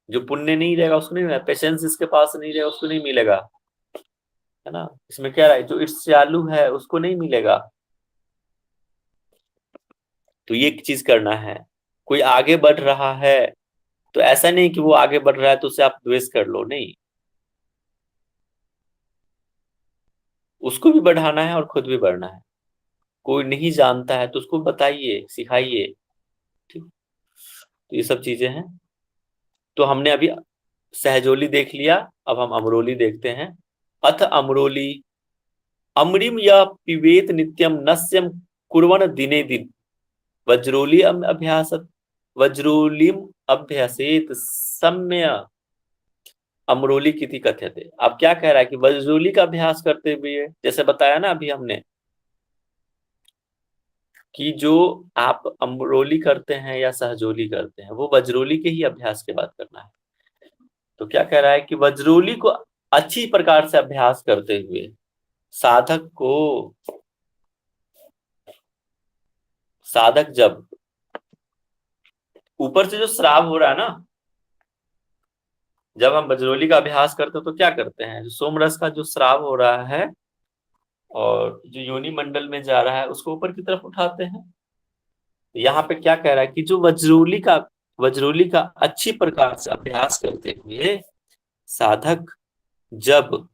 जो पुण्य नहीं रहेगा उसको नहीं मिलेगा, पेशेंस इसके पास नहीं रहेगा उसको नहीं मिलेगा, है ना। इसमें क्या रहा है, जो ईर्ष्यालु है उसको नहीं मिलेगा। तो ये एक चीज करना है। कोई आगे बढ़ रहा है तो ऐसा नहीं कि वो आगे बढ़ रहा है तो उसे आप द्वेष कर लो, नहीं, उसको भी बढ़ाना है और खुद भी बढ़ना है। कोई नहीं जानता है तो उसको बताइए, सिखाइए। ठीक, तो ये सब चीजें हैं। तो हमने अभी सहजोली देख लिया, अब हम अमरोली देखते हैं। अथ अमरोली अमृम या पिबेत नित्यम नस्यम कुर्वन दिने दिन वज्रोली अभ्यास वज्रोलिम अभ्यासेत सम्य अमरोली किति कथ्यते। अब क्या कह रहा है कि वज्रोली का अभ्यास करते हुए, जैसे बताया ना अभी हमने कि जो आप अमरोली करते हैं या सहजोली करते हैं वो वज्रोली के ही अभ्यास के बाद करना है। तो क्या कह रहा है कि वज्रोली को अच्छी प्रकार से अभ्यास करते हुए साधक जब ऊपर से जो श्राव हो रहा है ना, जब हम वज्रोली का अभ्यास करते हैं तो क्या करते हैं, जो सोमरस का जो श्राव हो रहा है और जो योनि मंडल में जा रहा है उसको ऊपर की तरफ उठाते हैं। यहाँ पे क्या कह रहा है कि जो वज्रोली का अच्छी प्रकार से अभ्यास करते हुए साधक जब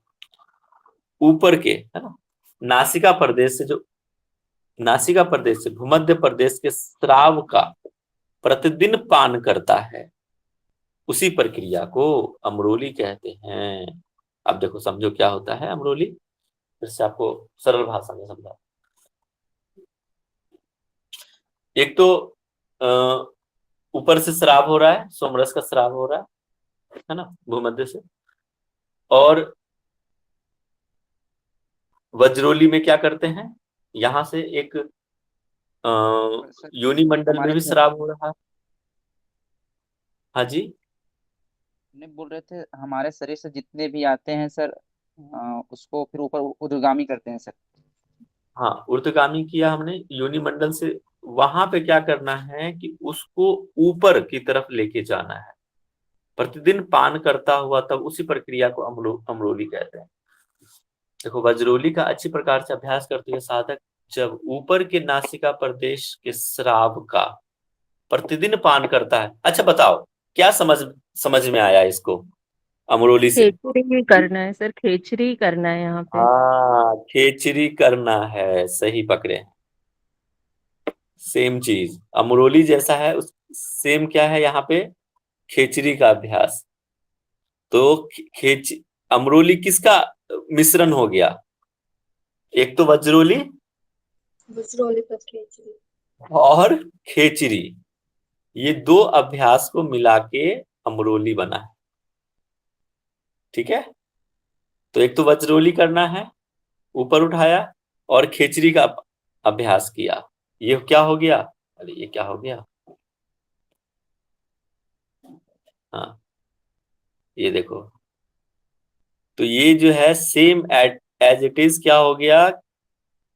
ऊपर के, है ना, नासिका प्रदेश से भूमध्य प्रदेश के स्राव का प्रतिदिन पान करता है, उसी प्रक्रिया को अमरोली कहते हैं। अब देखो समझो क्या होता है अमरोली, फिर से आपको सरल भाषा में समझा। एक तो ऊपर से श्राव हो रहा है, सोमरस का श्राव हो रहा है ना, भूमध्य से। और वज्रोली में क्या करते हैं, यहां से एक योनि मंडल में हमारे भी श्राव हो रहा है। हाँ जी, ने बोल रहे थे हमारे शरीर से जितने भी आते हैं सर, उसको फिर ऊपर ऊर्ध्वगामी करते हैं सर। हाँ, ऊर्ध्वगामी किया हमने योनि मंडल से। वहां पे क्या करना है कि उसको ऊपर की तरफ लेके जाना है, प्रतिदिन पान करता हुआ, तब उसी प्रक्रिया को अमरोली कहते हैं। देखो, वज्रोली का अच्छी प्रकार से अभ्यास करते हुए साधक जब ऊपर के नासिका प्रदेश के श्राव का प्रतिदिन पान करता है। अच्छा बताओ, क्या समझ में आया इसको अमरोली से? खेचड़ी ही करना है सर, खेचड़ी ही करना है यहाँ पे। हाँ, खेचरी करना है, सही पकड़े हैं। सेम चीज अमरोली जैसा है, उस सेम क्या है यहाँ पे, खेचरी का अभ्यास। तो खेच अमरोली किसका मिश्रण हो गया, एक तो वज्रोली और खेचरी, ये दो अभ्यास को मिला के अमरोली बना है। ठीक है, तो एक तो वज्रोली करना है, ऊपर उठाया, और खेचरी का अभ्यास किया। ये क्या हो गया? अरे ये क्या हो गया? हाँ, ये देखो, तो ये जो है सेम एज इट इज क्या हो गया?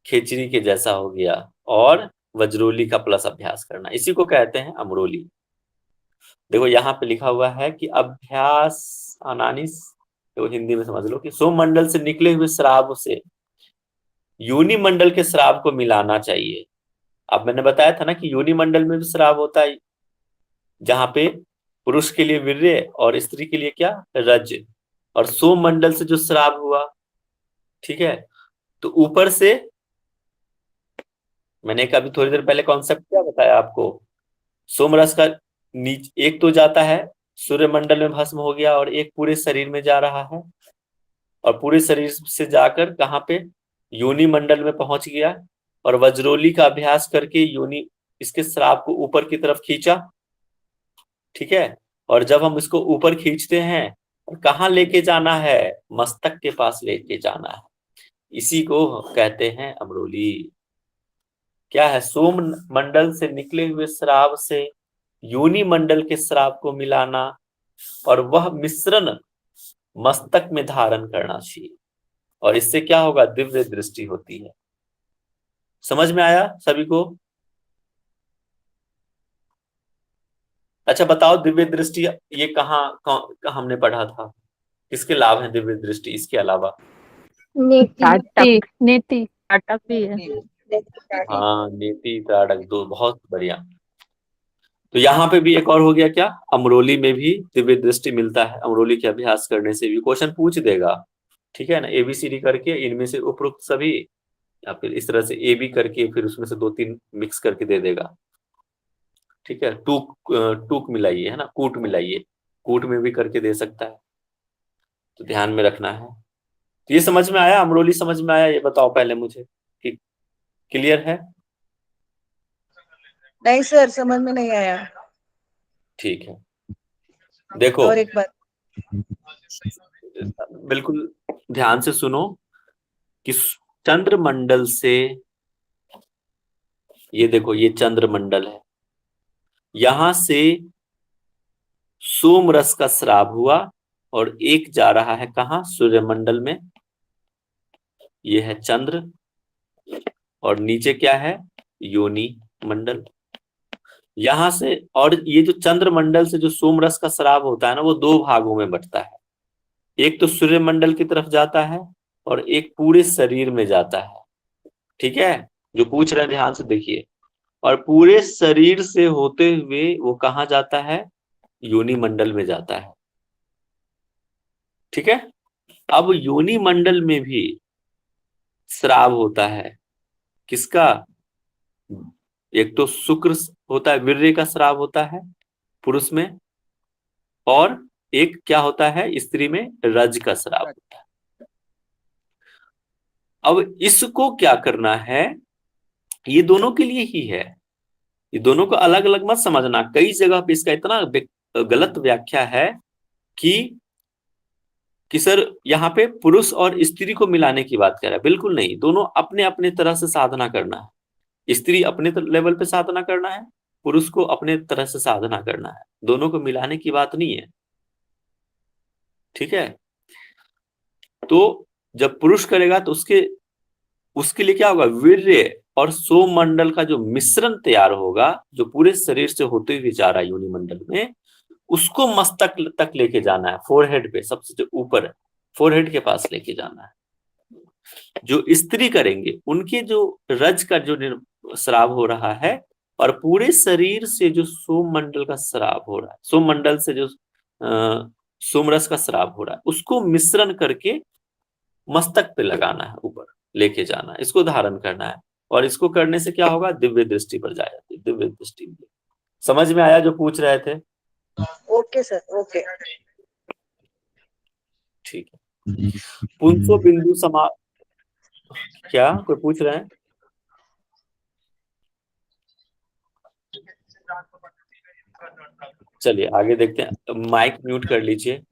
खेचरी के जैसा हो गया। और वज्रोली का प्लस अभ्यास करना, इसी को कहते हैं अमरोली। देखो यहाँ पे लिखा हुआ है कि अभ्यास अनानिस, तो हिंदी में समझ लो कि सोममंडल से निकले हुए श्राव से योनि मंडल के श्राव को मिलाना चाहिए। अब मैंने बताया था ना कि योनि मंडल में भी श्राव होता है, जहां पे पुरुष के लिए वीर्य और स्त्री के लिए क्या? रज। और सोममंडल से जो श्राव हुआ, ठीक है, तो ऊपर से मैंने अभी थोड़ी देर पहले कॉन्सेप्ट क्या बताया आपको? सोमरस का एक तो जाता है सूर्यमंडल में भस्म हो गया, और एक पूरे शरीर में जा रहा है, और पूरे शरीर से जाकर कहाँ पे? योनि मंडल में पहुंच गया। और वज्रोली का अभ्यास करके योनि इसके श्राव को ऊपर की तरफ खींचा। ठीक है, और जब हम इसको ऊपर खींचते हैं, और कहाँ लेके जाना है? मस्तक के पास लेके जाना है। इसी को कहते हैं अमरोली। क्या है? सोम मंडल से निकले हुए श्राव से योनि मंडल के श्राव को मिलाना, और वह मिश्रण मस्तक में धारण करना चाहिए, और इससे क्या होगा? दिव्य दृष्टि होती है। समझ में आया सभी को? अच्छा बताओ, दिव्य दृष्टि ये कहाँ हमने पढ़ा था? किसके लाभ हैं दिव्य दृष्टि इसके अलावा? नीति नीति नाटक भी है। हाँ, नीति ताड़क, दो, बहुत बढ़िया। तो यहाँ पे भी एक और हो गया क्या? अमरोली में भी दिव्य दृष्टि मिलता है। अमरोली के अभ्यास करने से भी क्वेश्चन पूछ देगा, ठीक है ना, एबीसीडी करके इनमें से उपरोक्त सभी, या फिर इस तरह से ए बी करके फिर उसमें से 2-3 मिक्स करके दे देगा। ठीक है, टूक मिलाइए, है ना, कूट मिलाइए, कूट में भी करके दे सकता है, तो ध्यान में रखना है। तो ये समझ में आया? अमरोली समझ में आया? ये बताओ पहले मुझे कि क्लियर है? नहीं सर, समझ में नहीं आया। ठीक है, देखो और एक बात। बिल्कुल ध्यान से सुनो कि चंद्रमंडल से, ये देखो ये चंद्रमंडल है, यहां से सोम रस का स्राव हुआ, और एक जा रहा है कहाँ? सूर्यमंडल में। ये है चंद्र, और नीचे क्या है? योनि मंडल। यहां से, और ये जो चंद्रमंडल से जो सोम रस का स्राव होता है ना, वो 2 भागों में बंटता है। एक तो सूर्यमंडल की तरफ जाता है, और एक पूरे शरीर में जाता है। ठीक है, जो पूछ रहे हैं ध्यान से देखिए। और पूरे शरीर से होते हुए वो कहाँ जाता है? योनि मंडल में जाता है। ठीक है, अब योनि मंडल में भी श्राव होता है। किसका? एक तो शुक्र होता है, वीर्य का श्राव होता है पुरुष में, और एक क्या होता है? स्त्री में रज का श्राव होता है। अब इसको क्या करना है? ये दोनों के लिए ही है, ये दोनों को अलग अलग मत समझना। कई जगह पे इसका इतना गलत व्याख्या है कि सर यहाँ पे पुरुष और स्त्री को मिलाने की बात कर रहा है। बिल्कुल नहीं, दोनों अपने अपने तरह से साधना करना है। स्त्री अपने लेवल पे साधना करना है, पुरुष को अपने तरह से साधना करना है। दोनों को मिलाने की बात नहीं है। ठीक है, तो जब पुरुष करेगा तो उसके लिए क्या होगा? वीर्य और सोम मंडल का जो मिश्रण तैयार होगा, जो पूरे शरीर से होते हुए जा रहा है योनि मंडल में, उसको मस्तक तक लेके जाना है। फोरहेड पे, सबसे जो ऊपर है, फोरहेड के पास लेके जाना है। जो स्त्री करेंगे उनके जो रज का जो श्राव हो रहा है, और पूरे शरीर से जो सोम मंडल का श्राव हो रहा है, सोम मंडल से जो सोमरस का श्राव हो रहा है, उसको मिश्रण करके मस्तक पे लगाना है, ऊपर लेके जाना है, इसको धारण करना है। और इसको करने से क्या होगा? दिव्य दृष्टि पर जाएगी, दिव्य दृष्टि। समझ में आया जो पूछ रहे थे? Okay sir, okay. ठीक है, पुंसो बिंदु समा, क्या कोई पूछ रहे हैं? चलिए आगे देखते हैं। माइक म्यूट कर लीजिए,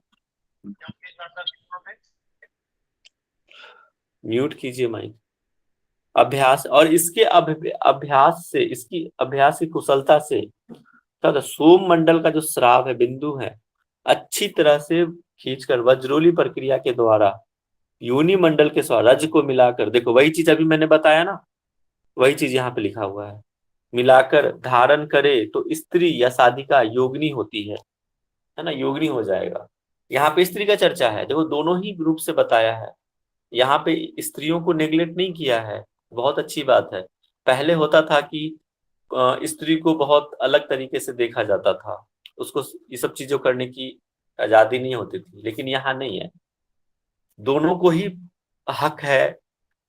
म्यूट कीजिए माइक। अभ्यास और इसके अभ्यास से, इसकी अभ्यास की कुशलता से क्या सोम मंडल का जो स्राव है, बिंदु है, अच्छी तरह से खींचकर वज्रोली प्रक्रिया के द्वारा योनि मंडल के रज को मिलाकर, देखो वही चीज अभी मैंने बताया ना, वही चीज यहाँ पे लिखा हुआ है, मिलाकर धारण करे तो स्त्री या साधिका योगिनी होती है ना, योगिनी हो जाएगा। यहाँ पे स्त्री का चर्चा है, देखो दोनों ही रूप से बताया है, यहाँ पे स्त्रियों को नेग्लेक्ट नहीं किया है, बहुत अच्छी बात है। पहले होता था कि स्त्री को बहुत अलग तरीके से देखा जाता था, उसको ये सब चीजों करने की आजादी नहीं होती थी, लेकिन यहाँ नहीं है, दोनों को ही हक है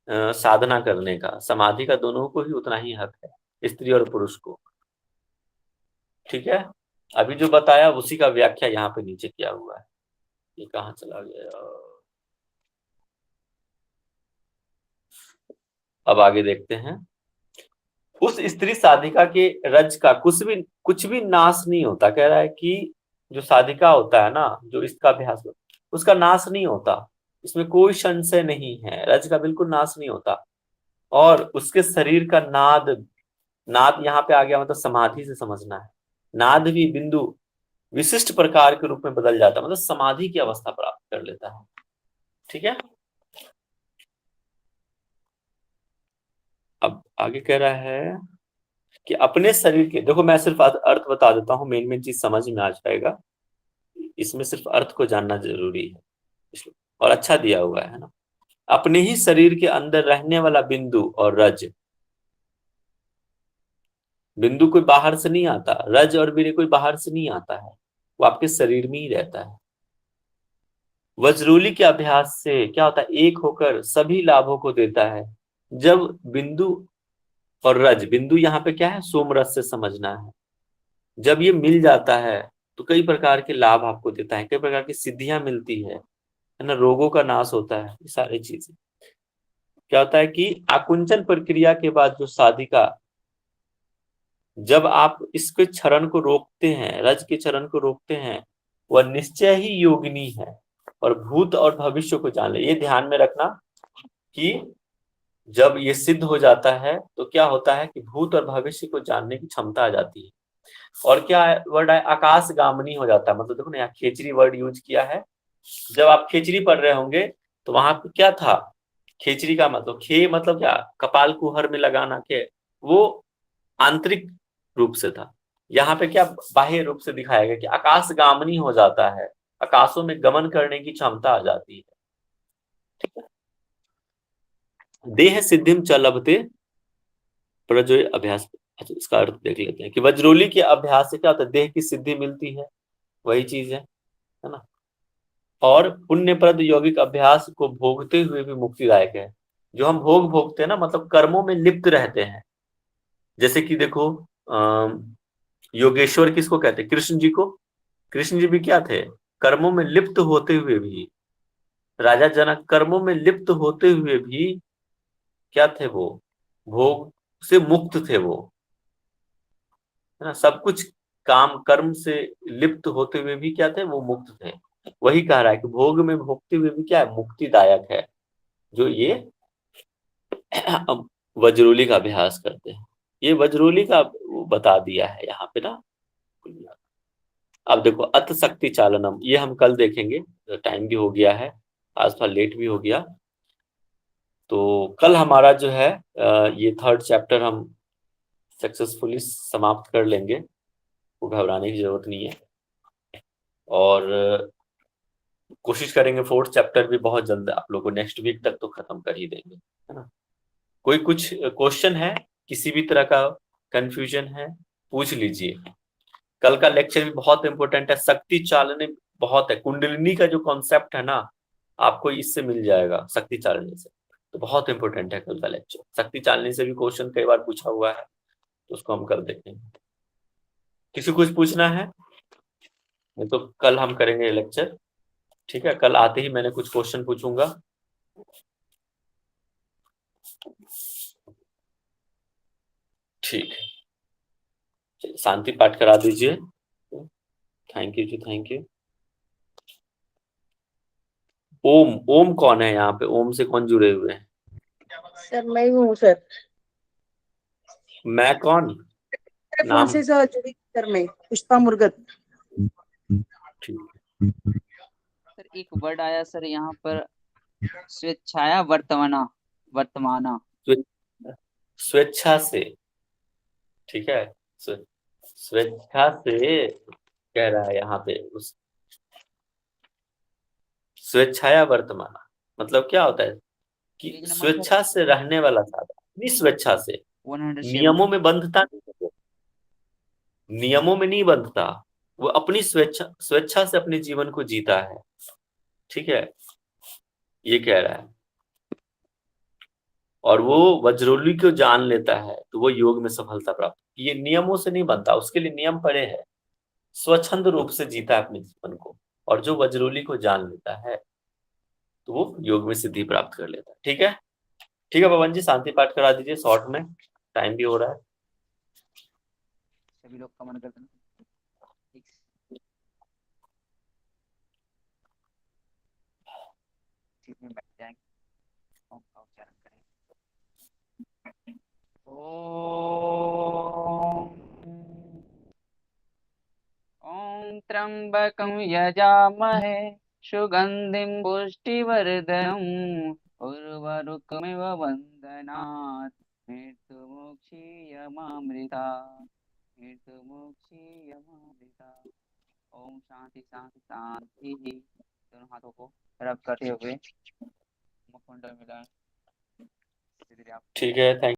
साधना करने का, समाधि का दोनों को ही उतना ही हक है, स्त्री और पुरुष को। ठीक है, अभी जो बताया उसी का व्याख्या यहाँ पे नीचे किया हुआ है। ये कहाँ चला गया, अब आगे देखते हैं। उस स्त्री साधिका के रज का कुछ भी नाश नहीं होता। कह रहा है कि जो साधिका होता है ना, जो इसका अभ्यास होता, उसका नाश नहीं होता, इसमें कोई संशय नहीं है, रज का बिल्कुल नाश नहीं होता। और उसके शरीर का नाद, नाद यहाँ पे आ गया मतलब समाधि से समझना है, नाद भी बिंदु विशिष्ट प्रकार के रूप में बदल जाता है, मतलब समाधि की अवस्था प्राप्त कर लेता है। ठीक है, अब आगे कह रहा है कि अपने शरीर के, देखो मैं सिर्फ अर्थ बता देता हूं, मेन चीज समझ में आ जाएगा, इसमें सिर्फ अर्थ को जानना जरूरी है, इसलिए और अच्छा दिया हुआ है ना। अपने ही शरीर के अंदर रहने वाला बिंदु और रज, बिंदु कोई बाहर से नहीं आता, रज और वीर्य कोई बाहर से नहीं आता है, वो आपके शरीर में ही रहता है। वज्रोली के अभ्यास से क्या होता है, एक होकर सभी लाभों को देता है। जब बिंदु और रज, बिंदु यहाँ पे क्या है, सोम रस से समझना है, जब ये मिल जाता है तो कई प्रकार के लाभ आपको देता है, कई प्रकार की सिद्धियां मिलती है ना, रोगों का नाश होता है, ये सारी चीजें। क्या होता है कि आकुंचन प्रक्रिया के बाद जो साधिका, जब आप इसके क्षरण को रोकते हैं, रज के क्षरण को रोकते हैं, वह निश्चय ही योगिनी है और भूत और भविष्य को जान ले। ये ध्यान में रखना कि जब ये सिद्ध हो जाता है तो क्या होता है कि भूत और भविष्य को जानने की क्षमता आ जाती है। और क्या वर्ड है, आकाश गामनी हो जाता है, मतलब देखो ना यहाँ खेचरी वर्ड यूज किया है। जब आप खेचरी पढ़ रहे होंगे तो वहां पे क्या था, खेचरी का मतलब, खे मतलब क्या, कपाल कुहर में लगाना के, वो आंतरिक रूप से था। यहाँ पे क्या बाह्य रूप से दिखाया गया कि आकाश गामनी हो जाता है, आकाशों में गमन करने की क्षमता आ जाती है। ठीक है, देह सिद्धिम च लभते प्रजो अभ्यास। अच्छा, इसका अर्थ देख लेते हैं कि वज्रोली के अभ्यास से क्या होता है, देह की सिद्धि मिलती है, वही चीज है ना। और पुण्यप्रद यौगिक अभ्यास को भोगते हुए भी मुक्तिदायक है। जो हम भोग भोगते हैं ना, मतलब कर्मों में लिप्त रहते हैं, जैसे कि देखो योगेश्वर किसको कहते हैं, कृष्ण जी को। कृष्ण जी भी क्या थे, कर्मों में लिप्त होते हुए भी, राजा जनक कर्मों में लिप्त होते हुए भी क्या थे, वो भोग से मुक्त थे, वो है ना, सब कुछ काम कर्म से लिप्त होते हुए भी क्या थे, वो मुक्त थे। वही कह रहा है कि भोग में भोगते हुए भी क्या है, मुक्तिदायक है, जो ये वज्रोली का अभ्यास करते हैं। ये वज्रोली का बता दिया है यहाँ पे ना। अब देखो अत शक्ति चालनम, ये हम कल देखेंगे, टाइम भी हो गया है, आज थोड़ा लेट भी हो गया, तो कल हमारा जो है ये 3rd चैप्टर हम सक्सेसफुली समाप्त कर लेंगे, को घबराने की जरूरत नहीं है। और कोशिश करेंगे 4th चैप्टर भी बहुत जल्द आप लोगों को नेक्स्ट वीक तक तो खत्म कर ही देंगे, है ना। कोई कुछ क्वेश्चन है, किसी भी तरह का कंफ्यूजन है, पूछ लीजिए। कल का लेक्चर भी बहुत इंपॉर्टेंट है, शक्ति चालने बहुत है, कुंडलिनी का जो कॉन्सेप्ट है ना, आपको इससे मिल जाएगा, शक्ति चालने से, तो बहुत इंपॉर्टेंट है कल का लेक्चर। शक्ति चालने से भी क्वेश्चन कई बार पूछा हुआ है, तो उसको हम कल देखेंगे। किसी को कुछ पूछना है नहीं तो कल हम करेंगे लेक्चर, ठीक है। कल आते ही मैंने कुछ क्वेश्चन पूछूंगा। ठीक है, शांति पाठ करा दीजिए। Thank you ji, thank you. Om, Om कौन है यहाँ पे? ओम से कौन जुड़े हुए हैं? सर मैं हूँ सर। मैं कौन? मेरे फोन नाम? से सर जुड़ी सर मैं पुष्पा मुर्गत। ठीक। सर एक वर्ड आया सर यहाँ पर, स्वेच्छाया वर्तमाना, वर्तमाना। स्वेच्छा से, ठीक है। स्वेच्छा से कह रहा है यहाँ पे। उस स्वेच्छाया वर्तमान मतलब क्या होता है कि पेज नंबर सर स्वेच्छा से रहने वाला साधन, अपनी स्वेच्छा से, 107। नियमों में बंधता नहीं है वो, नियमों में नहीं बंधता वो, अपनी स्वेच्छा से अपने जीवन को जीता है, ठीक है, ये कह रहा है। और वो वज्रोली को जान लेता है तो वो योग में सफलता प्राप्त, ये नियमों से नहीं बनता, उसके लिए नियम पड़े हैं, स्वच्छंद रूप से जीता है अपने जीवन को। और जो वज्रोली को जान लेता है तो वो योग में सिद्धि प्राप्त कर लेता है। ठीक है, ठीक है पवन जी, शांति पाठ करा दीजिए शॉर्ट में, टाइम भी हो रहा है। सभी लोग कमेंट कर देना। ठीक में बैठ जाएंगे, ओम का उच्चारण करेंगे। ओम त्र्यंबकं यजामहे सुगंधिं पुष्टिवर्धनम् उर्वारुकमिव वन्दनात् मृत्युमुक्षीयमामृता, मृत्युमुक्षीयमामृता। ओम शांति शांति शांति। दोनों हाथों को रब करते हुए मुखमंडल मिलाएं। ठीक है, थैंक